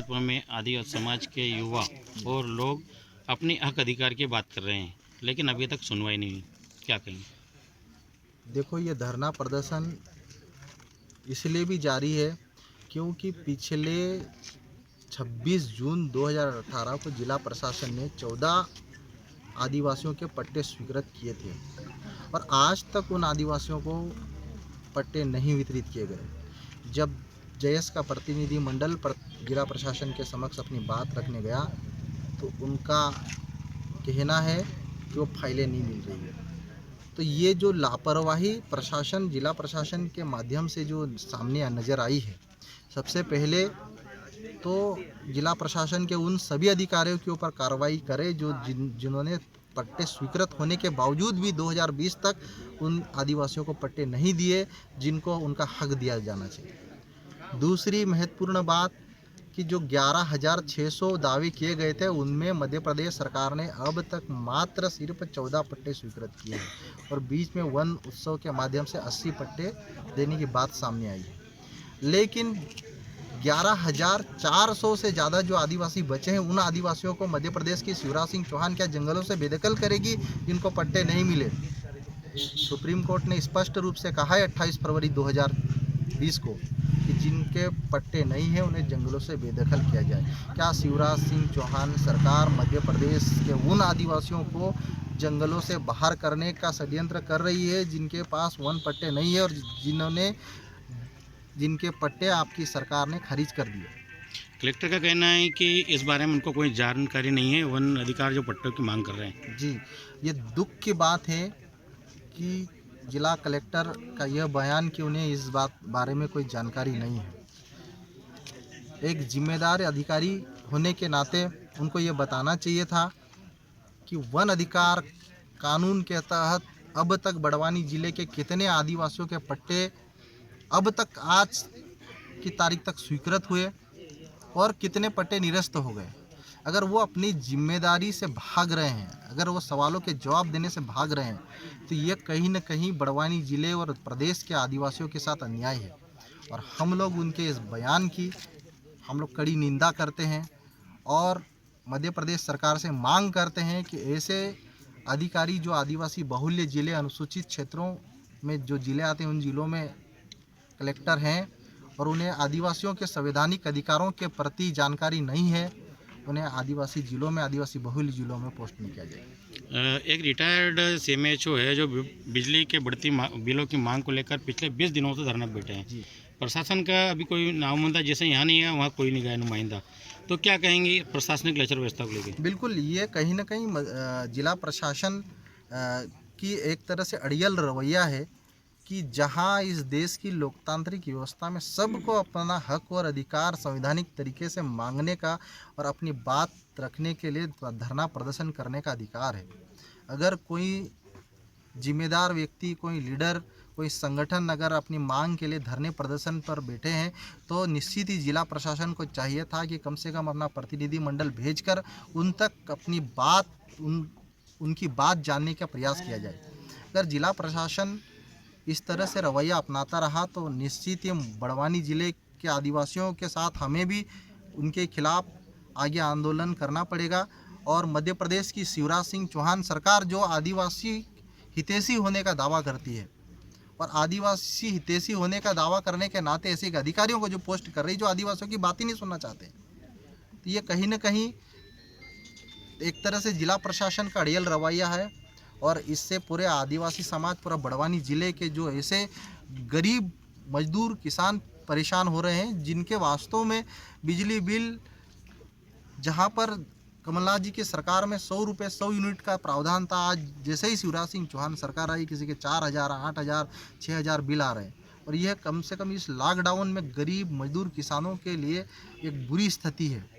महत्वपूर्ण में आदिवासी समाज के युवा और लोग अपनी हक अधिकार की बात कर रहे हैं, लेकिन अभी तक सुनवाई नहीं हुई, क्या कहेंगे? देखो, ये धरना प्रदर्शन इसलिए भी जारी है क्योंकि पिछले 26 जून 2018 को जिला प्रशासन ने 14 आदिवासियों के पट्टे स्वीकृत किए थे और आज तक उन आदिवासियों को पट्टे नहीं वितरित किए गए। जब जयस का प्रतिनिधि मंडल जिला प्रशासन के समक्ष अपनी बात रखने गया तो उनका कहना है कि वो फाइलें नहीं मिल रही है। तो ये जो लापरवाही प्रशासन, जिला प्रशासन के माध्यम से जो सामने नज़र आई है, सबसे पहले तो जिला प्रशासन के उन सभी अधिकारियों के ऊपर कार्रवाई करे जो जिन्होंने पट्टे स्वीकृत होने के बावजूद भी 2020 तक उन आदिवासियों को पट्टे नहीं दिए जिनको उनका हक दिया जाना चाहिए। दूसरी महत्वपूर्ण बात कि जो 11,600 दावे किए गए थे उनमें मध्य प्रदेश सरकार ने अब तक मात्र सिर्फ 14 पट्टे स्वीकृत किए हैं और बीच में वन उत्सव के माध्यम से 80 पट्टे देने की बात सामने आई है। लेकिन 11,400 से ज़्यादा जो आदिवासी बचे हैं उन आदिवासियों को मध्य प्रदेश की शिवराज सिंह चौहान क्या जंगलों से बेदखल करेगी जिनको पट्टे नहीं मिले? सुप्रीम कोर्ट ने स्पष्ट रूप से कहा है 28 फरवरी 2020 को कि जिनके पट्टे नहीं हैं उन्हें जंगलों से बेदखल किया जाए। क्या शिवराज सिंह चौहान सरकार मध्य प्रदेश के उन आदिवासियों को जंगलों से बाहर करने का षड्यंत्र कर रही है जिनके पास वन पट्टे नहीं है और जिनके पट्टे आपकी सरकार ने खारिज कर दिए? कलेक्टर का कहना है कि इस बारे में उनको कोई जानकारी नहीं है, वन अधिकार जो पट्टों की मांग कर रहे हैं। जी, ये दुख की बात है कि जिला कलेक्टर का यह बयान कि उन्हें इस बारे में कोई जानकारी नहीं है। एक जिम्मेदार अधिकारी होने के नाते उनको ये बताना चाहिए था कि वन अधिकार कानून के तहत अब तक बड़वानी ज़िले के कितने आदिवासियों के पट्टे अब तक आज की तारीख तक स्वीकृत हुए और कितने पट्टे निरस्त हो गए। अगर वो अपनी जिम्मेदारी से भाग रहे हैं, अगर वो सवालों के जवाब देने से भाग रहे हैं, तो ये कहीं न कहीं बड़वानी ज़िले और प्रदेश के आदिवासियों के साथ अन्याय है और हम लोग उनके इस बयान की कड़ी निंदा करते हैं और मध्य प्रदेश सरकार से मांग करते हैं कि ऐसे अधिकारी जो आदिवासी बहुल्य ज़िले, अनुसूचित क्षेत्रों में जो ज़िले आते हैं उन ज़िलों में कलेक्टर हैं और उन्हें आदिवासियों के संवैधानिक अधिकारों के प्रति जानकारी नहीं है, उन्हें आदिवासी ज़िलों में, आदिवासी बहुल्य ज़िलों में पोस्ट नहीं किया जाए। एक रिटायर्ड CMHO है जो बिजली के बढ़ती बिलों की मांग को लेकर पिछले 20 दिनों से धरना पे बैठे हैं। प्रशासन का अभी कोई नुमाइंदा, जैसे यहाँ नहीं है वहाँ कोई नहीं गया नुमाइंदा, तो क्या कहेंगे प्रशासनिक लचर व्यवस्था को लेकर? बिल्कुल, ये कहीं न कहीं जिला प्रशासन की एक तरह से अड़ियल रवैया है कि जहां इस देश की लोकतांत्रिक व्यवस्था में सबको अपना हक और अधिकार संवैधानिक तरीके से मांगने का और अपनी बात रखने के लिए धरना प्रदर्शन करने का अधिकार है। अगर कोई जिम्मेदार व्यक्ति, कोई लीडर, कोई संगठन अगर अपनी मांग के लिए धरने प्रदर्शन पर बैठे हैं तो निश्चित ही जिला प्रशासन को चाहिए था कि कम से कम अपना प्रतिनिधि मंडल भेजकर उन तक अपनी बात, उनकी बात जानने का प्रयास किया जाए। अगर जिला प्रशासन इस तरह से रवैया अपनाता रहा तो निश्चित ही बड़वानी ज़िले के आदिवासियों के साथ हमें भी उनके खिलाफ आगे आंदोलन करना पड़ेगा और मध्य प्रदेश की शिवराज सिंह चौहान सरकार जो आदिवासी हितैषी होने का दावा करती है और आदिवासी हितैषी होने का दावा करने के नाते ऐसे अधिकारियों को जो पोस्ट कर रही जो आदिवासियों की बात ही नहीं सुनना चाहते, तो ये कहीं न कहीं एक तरह से जिला प्रशासन का अड़ियल रवैया है और इससे पूरे आदिवासी समाज, पूरा बड़वानी ज़िले के जो ऐसे गरीब मजदूर किसान परेशान हो रहे हैं जिनके वास्तव में बिजली बिल, जहां पर कमलनाथ जी की सरकार में 100 रुपये 100 यूनिट का प्रावधान था, आज जैसे ही शिवराज सिंह चौहान सरकार आई किसी के 4,000, 8,000, 6,000 बिल आ रहे हैं और यह कम से कम इस लॉकडाउन में गरीब मजदूर किसानों के लिए एक बुरी स्थिति है।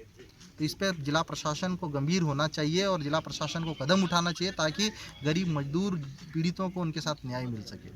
तो इस पर जिला प्रशासन को गंभीर होना चाहिए और जिला प्रशासन को कदम उठाना चाहिए ताकि गरीब मजदूर पीड़ितों को उनके साथ न्याय मिल सके।